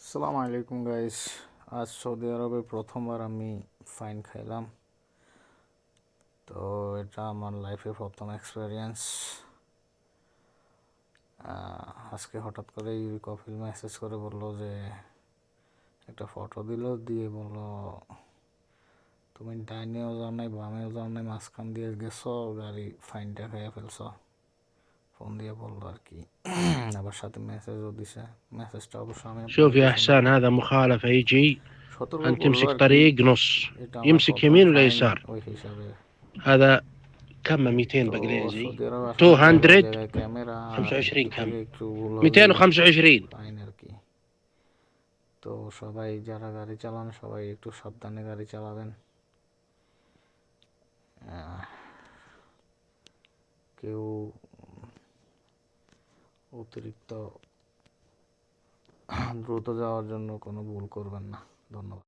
আসসালামু আলাইকুম গাইস। আজ সৌদি আরবে প্রথমবার আমি ফাইন খাইলাম। তো এটা আমার লাইফে প্রথম এক্সপিরিয়েন্স। আজকে হঠাৎ করে কফিল মেসেজ করে বললো যে একটা ফটো দিয়ে বললো তুমি ডাইনেও যাও নাই বামেও যাও নাই, মাঝখান দিয়ে গেছো, গাড়ি ফাইনটা খাইয়া ফেলছো। ফোন দিয়ে বললো আর কি। আবার সাথে মেসেজও দিছে। মেসেজটা অবশ্য আমি شوف আপনাদেরকে يا শোনাই। إحسان، هذا مخالفة. يجي সতর্ক أنت করলো تمسك আর কি। طريق نص، এটা আমার يمسك প্রথম يمين ولا ফাইন, يسار. ওই হিসাবে। هذا كم 200 তো بانجليزي. সৌদি আরব আসলে জায়গায় 200 জায়গায় ক্যামেরা, 25 একটু كم থেকে একটু ভুল হলেই 225. ফাইন আর কি। তো সবাই যারা গাড়ি চালান সবাই একটু সাবধানে গাড়ি চালাবেন। কেউ অতিরিক্ত দ্রুত যাওয়ার জন্য কোনো ভুল করবেন না। ধন্যবাদ।